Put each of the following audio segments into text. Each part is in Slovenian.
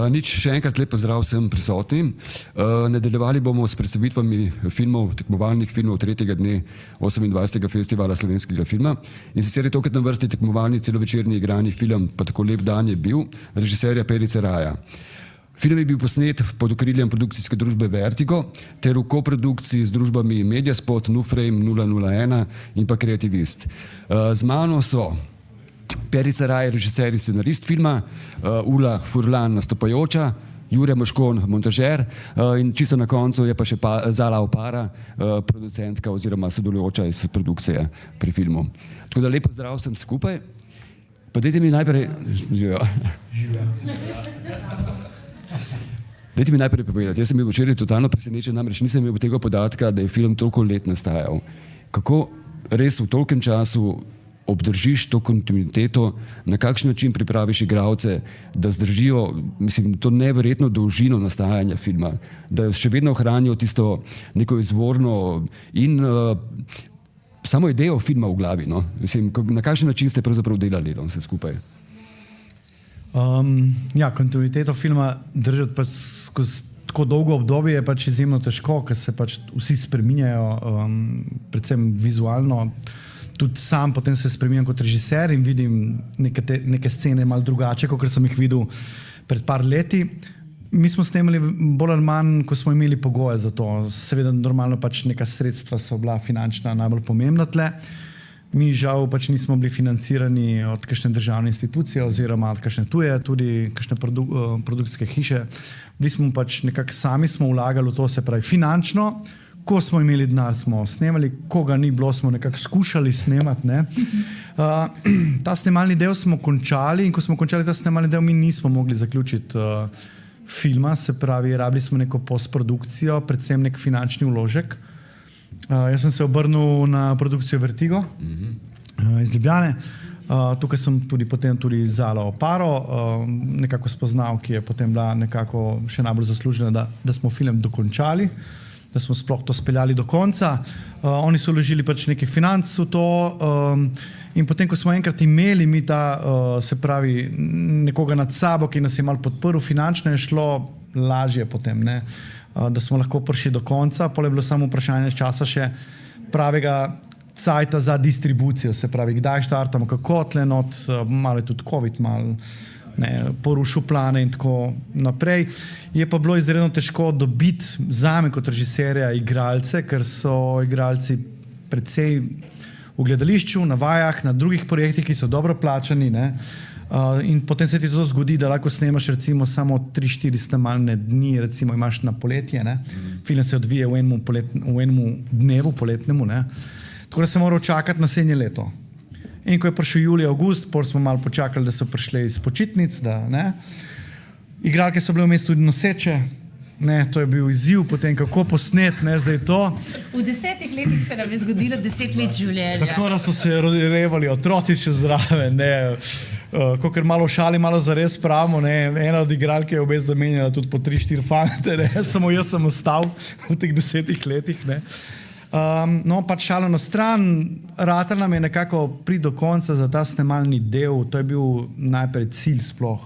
Nič, še enkrat lep pozdrav vsem prisotnim. Nadaljevali bomo s predstavitvami filmov, tekmovalnih filmov 3. dne 28. festivala slovenskega filma. In sicer je tokrat na vrsti tekmovalni celovečerni igrani film Pa tako lep dan je bil, režiserja Perice Raja. Film je bil posnet pod okriljem produkcijske družbe Vertigo ter v koprodukciji z družbami Mediaspot, Nuframe 001 in pa Kreativist. Z mano so Perica Raja, režiser in scenarist filma, Ula Furlan, nastopajoča, Jure Moškon, montažer in čisto na koncu je pa še Zala Opara, producentka oziroma sodelujoča iz produkcije pri filmu. Tako da lepo zdrav vsem skupaj. Pa dajte mi najprej... Dajte mi najprej povedati, jaz sem bil včeraj totalno presenečen, namreč nisem imel tega podatka, da je film toliko let nastajal. Kako res v tolkem času obdržiš to kontinuiteto, na kakšen način pripraviš igralce, da zdržijo, mislim, to neverjetno dolžino nastajanja filma, da še vedno ohranijo tisto neko izvorno in samo idejo filma v glavi, no? Mislim, na kakšen način ste pravzaprav delali, no, vse skupaj? Kontinuiteto filma držati pač skozi tako dolgo obdobje je pač izjemno težko, ker se pač vsi spreminjajo, predvsem vizualno. Tudi sam potem se spreminjam kot režiser in vidim neke scene malo drugače, kot sem jih videl pred par leti. Mi smo snemali bolj ali manj, ko smo imeli pogoje za to. Seveda normalno pač neka sredstva so bila finančna najbolj pomembna tle. Mi žal pač nismo bili financirani od kakšne državne institucije oziroma od kakšne tuje, tudi kakšne produkcijske hiše. Bili smo pač nekako sami smo vlagali v to, se pravi finančno. Ko smo imeli denar, smo snemali, ko ga ni bilo, smo nekako skušali snemati. Ne? Ta snemalni del smo končali in ko smo končali ta snemalni del, mi nismo mogli zaključiti filma, se pravi, rabili smo neko postprodukcijo, predvsem nek finančni vložek. Jaz sem se obrnil na produkcijo Vertigo iz Ljubljane. Tukaj sem potem tudi Zala Oparo nekako spoznal, ki je potem bila nekako še najbolj zaslužena, da smo film dokončali, da smo sploh to speljali do konca. Oni so vložili pač nekaj financ v to in potem, ko smo enkrat imeli mi ta, se pravi, nekoga nad sabo, ki nas je malo podprl finančno, je šlo lažje potem, ne? Da smo lahko prišli do konca, potem je bilo samo vprašanje časa še pravega cajta za distribucijo, se pravi, kdaj štartamo, kako tle not, malo je tudi COVID, malo porušil plane in tako naprej. Je pa bilo izredno težko dobiti zame kot režiserja igralce, ker so igralci precej v gledališču, na vajah, na drugih projektih, ki so dobro plačani, ne. In potem se ti to zgodi, da lahko snemaš recimo samo 3-4 snemalne dni, recimo imaš na poletje, ne. Film se odvije v enem dnevu poletnemu, ne. Tako da sem moral čakati naslednje leto. In ko je prišel julij, avgust, pol smo malo počakali, da so prišli iz počitnic, da ne. Igralke so bile vmes tudi noseče, ne, to je bil izziv, potem kako posnet, ne, zdaj to. V 10 letih se nam je zgodilo 10 let življenja. Tako da so se revali otroci še zraven, ne. Kakor malo šali, malo zares pravimo, ne. Ena od igralk je obez zamenjala tudi po 3-4 fante, ne. Samo jaz sem ostal v teh 10 letih, ne. No, pač šalo na stran, ratal nam je nekako priti do konca za ta snemalni del, to je bil najprej cilj sploh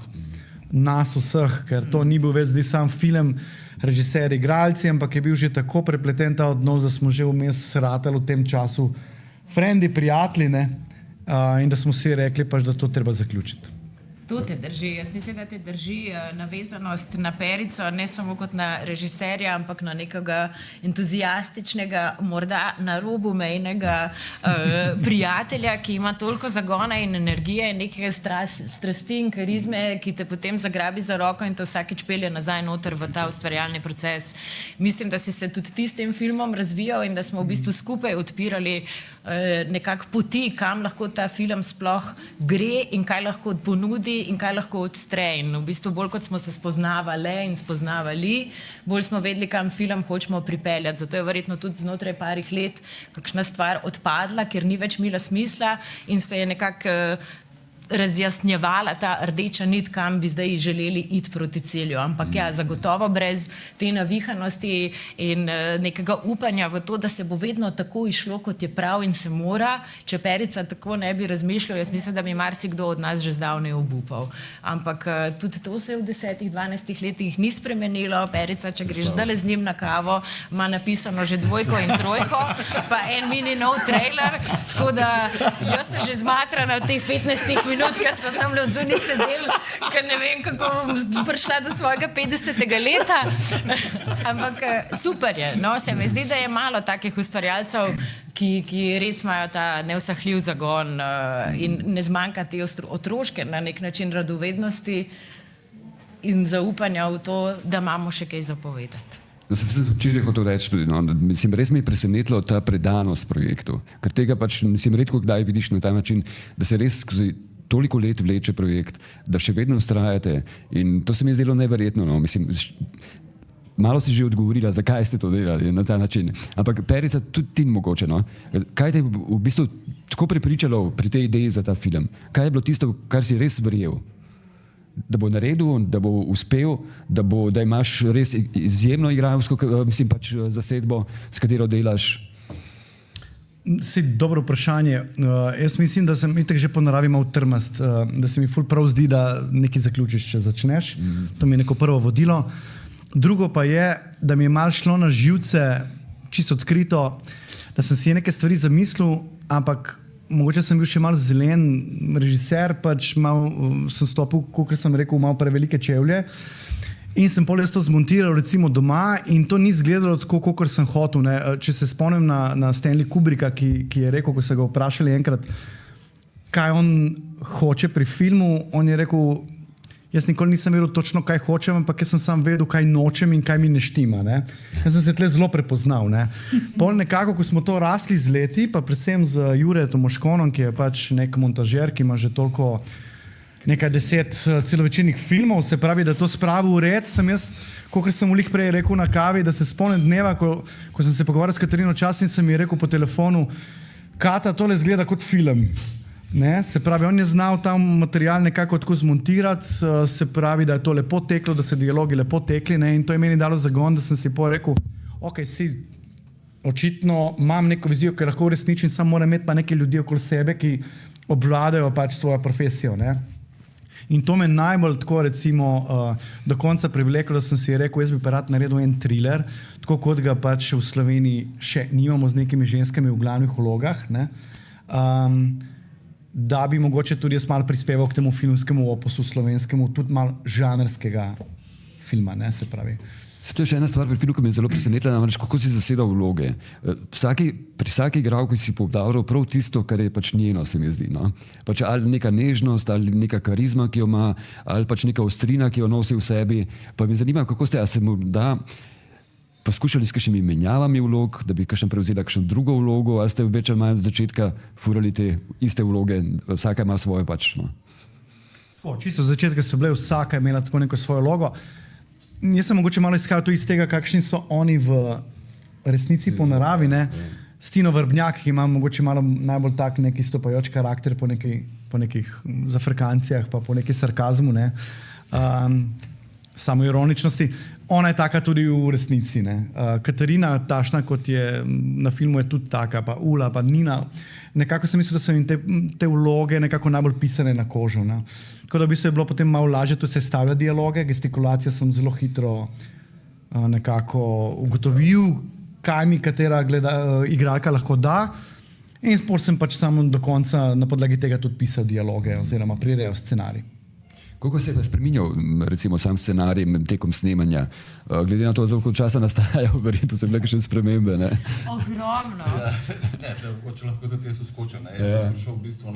nas vseh, ker to ni bil več zdaj sam film, režiser, igralci, ampak je bil že tako prepleten ta odnos, da smo že vmes ratali v tem času frendi, prijatelji, ne, in da smo si rekli pač, da to treba zaključiti. To te drži. Jaz mislim, da te drži navezanost na Perico, ne samo kot na režiserja, ampak na nekega entuzijastičnega, morda na robu mejnega prijatelja, ki ima toliko zagona in energije in nekega strasti in karizme, ki te potem zagrabi za roko in te vsakič pelje nazaj noter v ta ustvarjalni proces. Mislim, da si se tudi ti s tem filmom razvijal in da smo v bistvu skupaj odpirali nekako poti, kam lahko ta film sploh gre in kaj lahko ponudi in kaj lahko odstre. In v bistvu bolj kot smo se spoznavali in spoznavali, bolj smo vedeli, kam film hočemo pripeljati. Zato je verjetno tudi znotraj parih let kakšna stvar odpadla, ker ni več imela smisla in se je nekako razjasnjevala ta rdeča nit, kam bi zdaj želeli iti proti cilju. Ampak ja, zagotovo brez te navihanosti in nekega upanja v to, da se bo vedno tako išlo, kot je prav in se mora. Če Perica tako ne bi razmišljal, jaz mislim, da bi marsikdo od nas že zdavnaj obupal. Ampak tudi to se v 10-12 letih ni spremenilo. Perica, če greš zdaj z njim na kavo, ima napisano že 2 in 3, pa en mini nov trailer, tako da jaz se že zmatrana v teh 15 minut, ker smo tam od zunaj sedeli, ker ne vem, kako bom prišla do svojega 50. leta. Ampak super je. No, se mi zdi, da je malo takih ustvarjalcev, ki res imajo ta neusahljiv zagon in ne zmanjka te otroške na nek način radovednosti in zaupanja v to, da imamo še kaj zapovedati. No, sem včeraj hotel reči tudi, no, mislim, res me je presenetilo ta predanost projektu, ker tega pač, mislim, redko kdaj vidiš na ta način, da se res skozi toliko let vleče projekt, da še vedno ustrajate in to se mi je zdelo neverjetno, no, mislim, malo si že odgovorila, zakaj ste to delali na ta način, ampak Perica, tudi ti mogoče, no, kaj te je v bistvu tako prepričalo pri tej ideji za ta film, kaj je bilo tisto, kar si res verjel? Da bo naredil, da bo uspel, da imaš res izjemno igralsko, mislim pač zasedbo, s katero delaš? Se dobro vprašanje. Jaz mislim, da sem itak že po naravi malo trmast, da se mi ful prav zdi, da nekaj zaključiš, če začneš. To mi je neko prvo vodilo. Drugo pa je, da mi je malo šlo na živce, čisto odkrito, da sem si neke stvari zamislil, ampak mogoče sem bil še malo zelen režiser, pač sem stopil, kot sem rekel, malo prevelike čevlje in sem potem to zmontiral recimo doma in to ni izgledalo tako, kot sem hotel. Ne. Če se spomnim na Stanley Kubricka, ki je rekel, ko so ga vprašali enkrat, kaj on hoče pri filmu, on je rekel, jaz nikoli nisem vedel točno, kaj hočem, ampak jaz sem sam vedel, kaj nočem in kaj mi ne štima. Ne. Jaz sem se tle zelo prepoznal. Ne. Pol nekako, ko smo to rasli z leti, pa predvsem z Juretom Moškonom, ki je pač nek montažer, ki ima že toliko nekaj 10 celovečernih filmov, se pravi, da to spravil v red, sem jaz, kot sem v lih prej rekel na kavi, da se spomnim dneva, ko sem se pogovarjal s Katarino Čas in sem ji rekel po telefonu, Kata, tole zgleda kot film. Ne, se pravi, on je znal ta material nekako tako zmontirati, se pravi, da je to lepo teklo, da so dialogi lepo tekli, ne, in to je meni dalo zagon, da sem si rekel, ok, očitno imam neko vizijo, ki lahko uresničim, samo moram imeti pa neke ljudi okoli sebe, ki obvladajo pač svojo profesijo. Ne. In to me najbolj tako recimo do konca privleklo, da sem si rekel, jaz bi pa rad naredil en thriller, tako kot ga pač v Sloveniji še nimamo z nekimi ženskami v glavnih vlogah, ne. Da bi mogoče tudi jaz malo prispeval k temu filmskemu oposu slovenskemu, tudi malo žanrskega filma, ne, se pravi. To je še ena stvar pri filmu, ki me je zelo presenetila, namreč kako si zasedal vloge. Pri vsaki igralki si poudaril prav tisto, kar je pač njeno, se mi zdi. No? Pač ali neka nežnost, ali neka karizma, ki jo ima, ali pač neka ostrina, ki jo nosi v sebi. Pa me zanima, kako ste, a se mu da poskušali s kakšnimi menjavami vlog, da bi kakšen prevzela kakšno drugo vlogo, ali ste več ali manj od začetka furali te iste vloge, vsaka ima svojo pač. No? Čisto od začetka so bile, vsaka je imela tako neko svojo vlogo. Jaz sem mogoče malo izhajal tudi iz tega, kakšni so oni v resnici po naravi. Ne? Stino Vrbnjak, ki ima mogoče malo najbolj tak neki stopajoč karakter po nekih zafrkancijah, pa po neki sarkazmu, ne? Samoironičnosti. Ona je taka tudi v resnici. Ne? Katarina Tašna, kot je na filmu, je tudi taka, pa Ula, pa Nina. Nekako sem mislil, da so jim te vloge nekako najbolj pisane na kožo. Ne? Tako da bi se je bilo potem malo lažje tudi sestavljati dialoge, gestikulacijo sem zelo hitro nekako ugotovil, kaj mi katera igralka lahko da. In sploh sem pač samo do konca na podlagi tega tudi pisal dialoge oziroma prirejal scenarij. Koliko se je spreminjal, recimo, sam scenarij tekom snemanja? Glede na to, da koliko časa nastajajo, verjetno so bile kakšne spremembe, ne? Ogromno. Če lahko tudi jaz uskočim. Jaz sem prišel v bistvu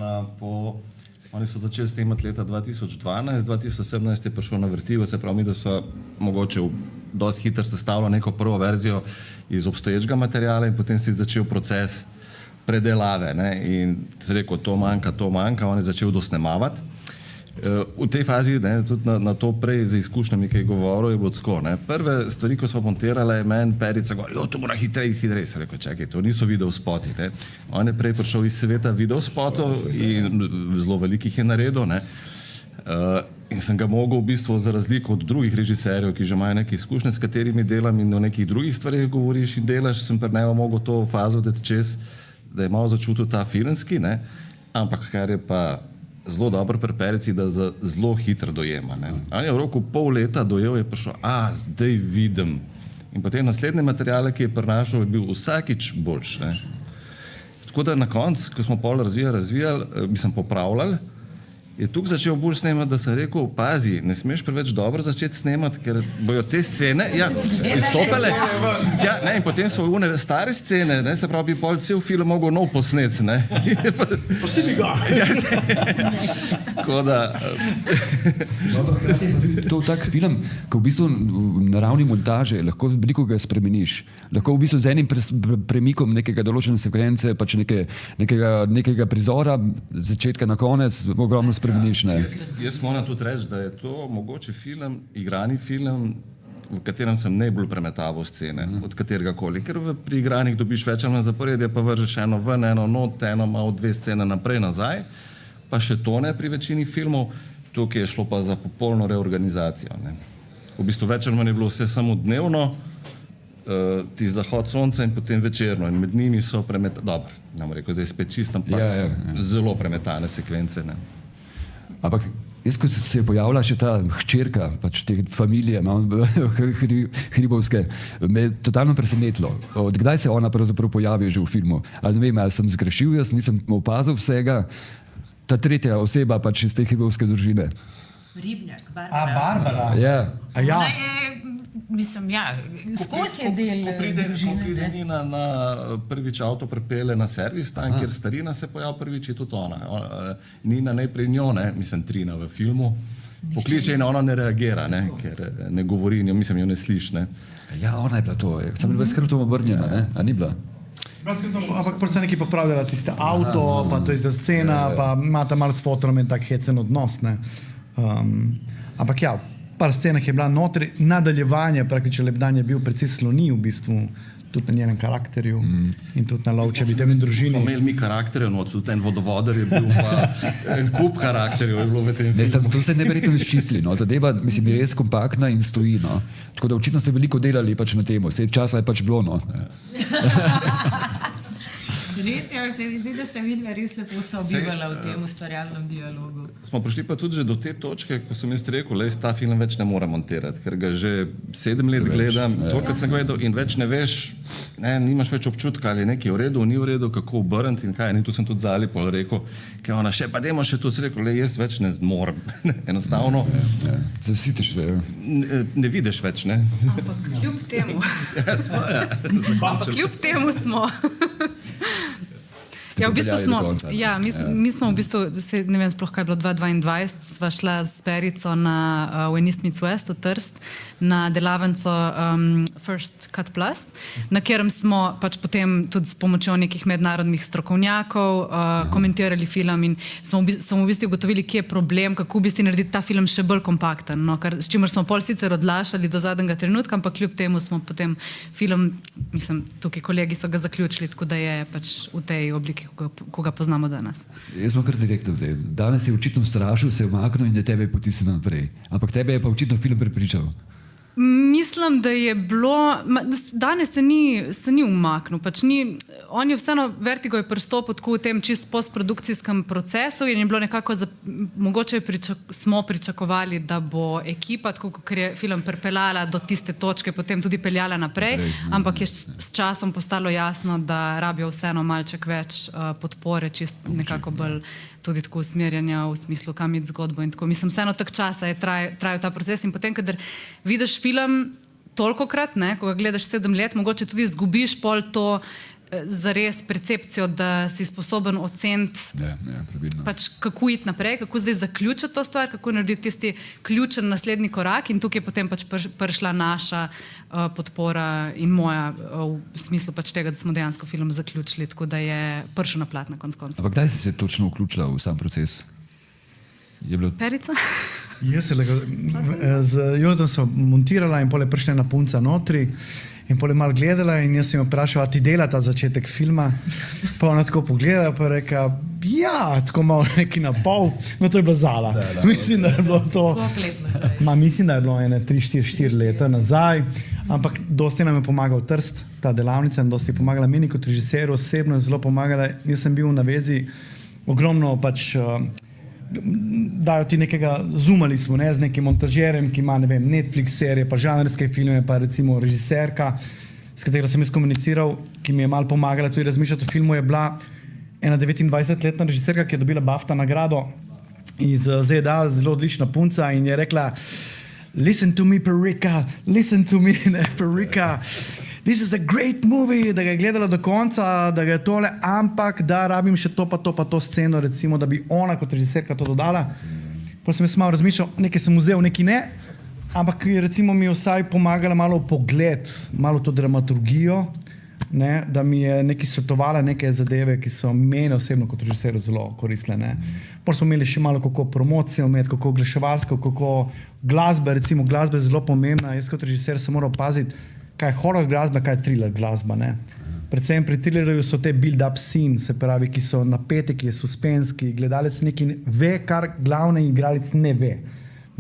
oni so začeli snemati leta 2012, 2017 je prišel na Vertigo, se pravi, da so mogoče dosti hitro sestavili neko prvo verzijo iz obstoječega materiala in potem si začel proces predelave. Ne? In se rekel, to manjka, oni začeli dosnemavati. V tej fazi, ne, tudi na to prej z izkušnjami, ki je govoril, je bilo tako. Ne. Prve stvari, ko smo montirali, je meni Perica govoril, to mora hitreje. Sem rekel, čakaj, to niso video spoti. Ne. On je prej prišel iz sveta video spotov in zelo velikih je naredil. Ne. In sem ga mogel v bistvu, za razliko od drugih režiserjev, ki že imajo neke izkušnje, s katerimi delam in o nekih drugih stvarih govoriš in delaš, sem pri njemu mogel to fazo dati čez, da je malo začutil ta filmski, ne. Ampak kar je pa zelo dobro pri Perici, da zelo hitro dojema. Ne. On je v roku pol leta dojel, je prišel, zdaj vidim. In potem naslednje materiale, ki je prinašal, je bil vsakič boljši. Ne. Tako da na koncu, ko smo pol razvijali, bi sem popravljali, je tukaj začel bolj snemati, da sem rekel, pazi, ne smeš preveč dobro začeti snemati, ker bojo te scene, izstopile. Ja, ne, in potem so une stare scene, ne, se pravi, bi pol cel film mogel nov posnet, ne. Posebej ga. Tako da... To je tak film, ko v bistvu na ravni montaže lahko veliko ga spremeniš. Lahko v bistvu z enim premikom nekega določene sekvence, pač nekega prizora, začetka na konec, ogromno spremeniš. Jaz moram tudi reči, da je to mogoče film, igrani film, v katerem sem najbolj premetaval scene, od katerega koli. Ker pri igranjih dobiš več ali manj zaporedje, pa vržeš eno ven, eno not, eno malo dve scene naprej, nazaj, pa še to ne pri večini filmov, tukaj je šlo pa za popolno reorganizacijo. Ne. V bistvu več ali manj je bilo vse samo dnevno, ti zahod sonca in potem večerno in med njimi so dobro, ne bom rekel, zdaj spet čist, ampak zelo premetane sekvence. Ne. Ampak jaz, ko se je pojavila še ta hčerka, pač te familije Hribovske, me je totalno presenetilo. Od kdaj se ona pravzaprav pojavi že v filmu? Ali ne vem, ali sem zgrešil, jaz nisem opazil vsega. Ta tretja oseba pač iz te Hribovske družine. Ribnjak, Barbara. Barbara. Ja. Ja. Mislim, skozi je del družine. Ko pride Nina na prvič avto pripelje na servis, tam, kjer starina se pojavi prvič, je tudi ona. Nina najprej njo, mislim, Trina v filmu, pokliče in ona ne reagira, ne, ker ne govori, mislim, jo ne sliši. Ne. Ja, ona je bila to, sem bila skrbtom obrnjena, ne? A ni bila? Ampak prvo se nekaj popravljala, tiste avto, pa to je zdaj scena, pa imate malo s fotom in tak hecen odnos, ne. Ampak ja, par scenah je bila notri, nadaljevanje, praktično Lebdan je bil precej sloni v bistvu, tudi na njenem karakterju in tudi na Lovčevi tebi družini. Imeli mi karakterje, tudi en vodovodar je bil, pa en kup karakterjev je bilo v tem filmu. To se neverjetno izčistili, no. Zadeva, mislim, je res kompaktna in stoji, no. Tako da očitno ste veliko delali pač na temo, vse časa je pač bilo, no. Res je, se mi zdi, da ste vidva res lepo sobivala v tem ustvarjalnem dialogu. Smo prišli pa tudi že do te točke, ko sem jaz rekel, lej, ta film več ne morem montirati, ker ga že 7 let gledam, to, kad sem gledal in več ne veš, ne, nimaš več občutka, ali nekaj je v redu, ni v redu, kako obrniti in kaj. In tu sem tudi Zali pol rekel, ker ona še, pa dajmo še to, sem rekel, lej, jaz več ne morem. Enostavno. Zasitiš se. Ne vidiš več, ne. Ampak kljub temu. Ampak kljub temu smo. Ja, v bistvu smo, mi smo v bistvu, ne vem sploh kaj je bilo, 2022, sva šla s Perico na When East Meets West v Trst, na delavnico First Cut Plus, na katerem smo pač potem tudi s pomočjo nekih mednarodnih strokovnjakov komentirali film in smo v bistvu ugotovili, kje je problem, kako v bistvu narediti ta film še bolj kompakten, no, s čimer smo pol sicer odlašali do zadnjega trenutka, ampak kljub temu smo potem film, mislim, tukaj kolegi so ga zaključili, tako da je pač v tej obliki, ko ga poznamo danes. Jaz smo kar direktno zdaj. Danes je očitno strašil, se je umaknil in je tebe potisnil naprej. Ampak tebe je pa očitno film prepričal. Mislim, da je bilo, danes se ni umaknil, pač ni, on je vseeno Vertigo je pristopil tako v tem čist postprodukcijskem procesu in je bilo nekako, mogoče smo pričakovali, da bo ekipa, tako kot je film pripeljala do tiste točke, potem tudi peljala naprej, ampak je s časom postalo jasno, da rabijo vseeno malček več podpore, čist nekako bolj tudi tako usmerjanja v smislu, kam iti zgodbo in tako. Mislim, vseeno tak časa je trajal ta proces in potem, kadar vidiš film tolikokrat, ne, ko ga gledaš 7 let, mogoče tudi izgubiš pol to zares percepcijo, da si sposoben oceniti pač kako iti naprej, kako zdaj zaključiti to stvar, kako narediti tisti ključen naslednji korak in tukaj je potem pač prišla naša podpora in moja v smislu pač tega, da smo dejansko film zaključili, tako da je prišel na plat na koncu koncev. Ampak kdaj si se točno vključila v sam proces? Je bilo Perica? Jaz se z Jonatom sem montirala in pole prišla ena punca notri in pole malo gledala in jaz sem jo vprašal, a ti dela ta začetek filma? Pa ona tako pogledala pa reka, ja, tako malo neki na pol, no to je bila Zala. Mislim, da je bilo to, mislim, da je bilo ene 3-4 leta nazaj, ampak dosti nam je pomagal Trst, ta delavnica, in dosti je pomagala meni kot režiseru, osebno je zelo pomagala. Jaz sem bil v navezi ogromno pač dajo ti nekega, zoomali smo, ne, z nekim montažerjem, ki ima, ne vem, Netflix serije, pa žanrske filme, pa recimo režiserka, s katero sem jaz komuniciral, ki mi je malo pomagala tudi razmišljati o filmu, je bila ena 29-letna režiserka, ki je dobila BAFTA nagrado iz ZDA, zelo odlična punca in je rekla, listen to me, Perica, ne, Perica, this is a great movie, da ga je gledala do konca, da ga je tole, ampak da rabim še to pa to sceno, recimo, da bi ona kot režiserka to dodala. Potem sem jaz malo razmišljal, nekaj sem vzel, nekaj ne, ampak recimo mi je vsaj pomagala malo pogled, malo to dramaturgijo, ne, da mi je nekaj svetovala, neke zadeve, ki so meni osebno kot režiseru zelo koristile. Potem smo imeli še malo kako promocijo imeti, kako oglaševalsko, kako glasba, recimo glasba je zelo pomembna, jaz kot režiser sem moral paziti, kaj je horror glasba, kaj je thriller glasba. Ne? Predvsem pri thrillerju so te build-up scene, se pravi, ki so napete, ki je suspenski, gledalec nekaj ve, kar glavni igralec ne ve.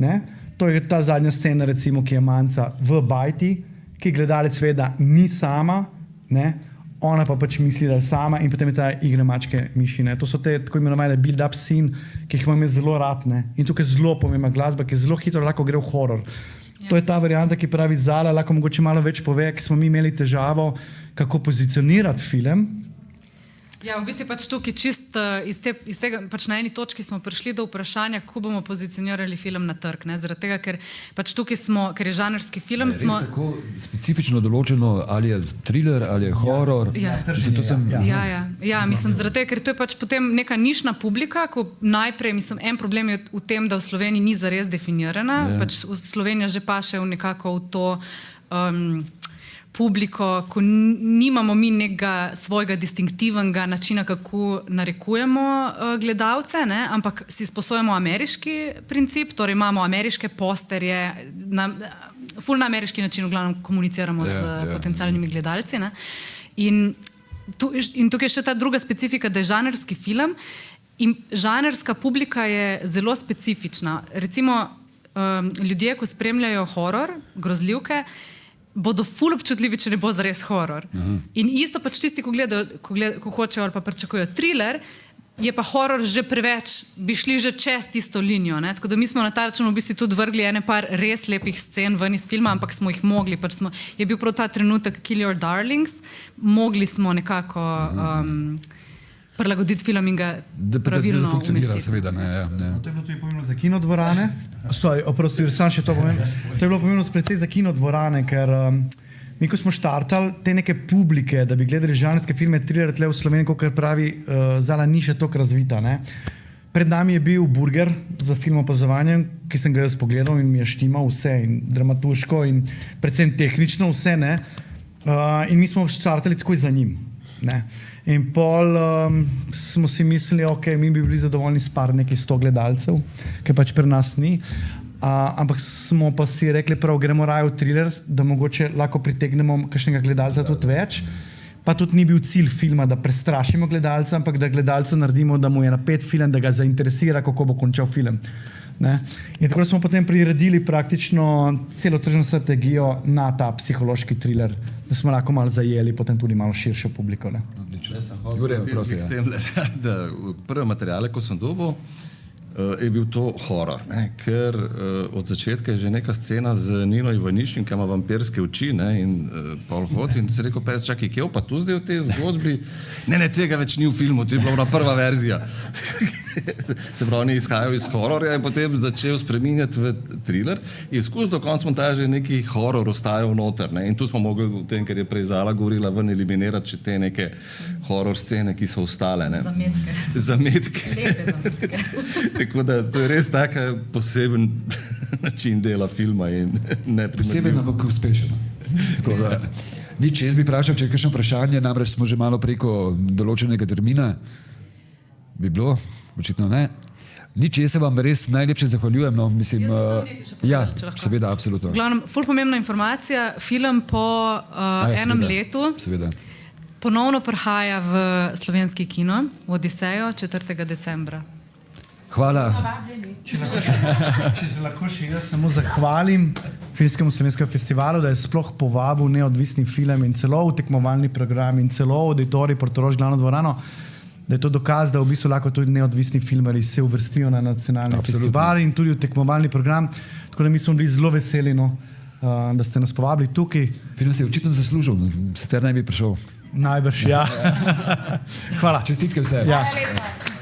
Ne? To je ta zadnja scena, recimo, ki je manjca v bajti, ki gledalec ve, da ni sama, ne? Ona pa pač misli, da je sama in potem je ta igra mačke miši. Ne? To so te tako imenovane build-up scene, ki jih imam zelo rad. Ne? In tukaj je zelo pomembna glasba, ki zelo hitro lahko gre v horror. To je ta varianta, ki pravi Zala, lahko mogoče malo več pove, ki smo mi imeli težavo, kako pozicionirati film. Ja, v bistvu pač tukaj čist iz tega, pač na eni točki smo prišli do vprašanja, kako bomo pozicionirali film na trg, ne? Zaradi tega, ker pač tukaj smo, ker je žanrski film, je res tako specifično določeno, ali je thriller, ali je horror. Ja, mislim, zaradi tega, ker to je pač potem neka nišna publika, ko najprej, mislim, en problem je v tem, da v Sloveniji ni zares definirana, pač Slovenija že paše v nekako v to publiko, ko nimamo mi nekega svojega distinktivnega načina, kako narekujemo gledalce, ne? Ampak si sposojamo ameriški princip, torej imamo ameriške posterje, ful na ameriški način v glavnem komuniciramo s potencialnimi gledalci. Ne? In tukaj je še ta druga specifika, da je žanrski film in žanrska publika je zelo specifična. Recimo ljudje, ko spremljajo horor, grozljivke, bodo ful občutljivi, če ne bo zares horor. In isto pač tisti, ko hočejo ali pa pričakujejo thriller, je pa horor že preveč, bi šli že čez tisto linijo. Ne? Tako da mi smo na ta račun v bistvu tudi vrgli ene par res lepih scen ven iz filma, ampak smo jih mogli. Pač je bil prav ta trenutek Kill Your Darlings, mogli smo nekako prilagoditi film in ga pravilno umestiti. Seveda, ne. To je bilo tudi pomembno za kinodvorane. Sam še to povem. To je bilo pomembno predvsej za kinodvorane, ker mi, ko smo štartali te neke publike, da bi gledali žanrske filme, thriller tle v Sloveniji, kot pravi Zala, ni še toliko razvita. Ne? Pred nami je bil Burger za film opazovanjem, ki sem ga jaz pogledal in mi je štimal vse, in dramaturško, in predvsem tehnično vse. Ne? In mi smo štartali takoj za njim. Ne? In pol smo si mislili, ok, mi bi bili zadovoljni s par nekaj 100 gledalcev, ki pač pri nas ni. Ampak smo pa si rekli, prav, gremo raje v thriller, da mogoče lahko pritegnemo kakšnega gledalca tudi več. Pa tudi ni bil cilj filma, da prestrašimo gledalca, ampak da gledalca naredimo, da mu je napet film, da ga zainteresira, kako bo končal film. Ne? In tako smo potem priredili praktično celo tržno strategijo na ta psihološki thriller, da smo lahko malo zajeli potem tudi malo širšo publiko. Ne? Jaz sem hotel s tem, da v prvem materiale, ko sem dobil, je bil to horor, ne? Ker od začetka je že neka scena z Nino Ivanišin, ki ima vampirske oči, ne? In Paul Hot, in se rekel, čakaj, kje pa tu zdaj v tej zgodbi? Ne, tega več ni v filmu, to je bila ona prva verzija. Se pravi, oni izhajajo iz hororja in potem začel spreminjati v thriller in skozi do konca montaže neki horor ostajal noter. Ne? In tu smo mogli v tem, ker je prej Zala govorila, ven eliminirati še te neke horor scene, ki so ostale. Ne? Zametke. Lepe zametke. Tako da to je res tak poseben način dela filma in neprimerljiv. Poseben, ampak uspešen. Nič, jaz bi vprašal, če je kakšno vprašanje, namreč smo že malo preko določenega termina. Bi bilo? Očitno ne. Nič, jaz se vam res najlepše zahvaljujem. No, mislim, Jaz bi samo nekaj še povedala, ja, če lahko. seveda, absolutno. V glavnem, ful pomembna informacija, film po enem seveda, letu Seveda. ponovno prihaja v slovenski kino, v Odisejo 4. decembra. Hvala. Če se lahko še jaz samo zahvalim Filmskemu slovenskem festivalu, da je sploh povabil neodvisni film in celo v tekmovalni program in celo v auditorij Portorož glavno dvorano, da je to dokaz, da v bistvu lahko tudi neodvisni filmarji se uvrstijo na nacionalni festival in tudi v tekmovalni program. Tako da mi smo bili zelo veseli, no, da ste nas povabili tukaj. Film se je očitno zaslužil, sicer ne bi prišel. Najbrž, ja. Hvala. Čestitke vse. Ja. Hvala lepa.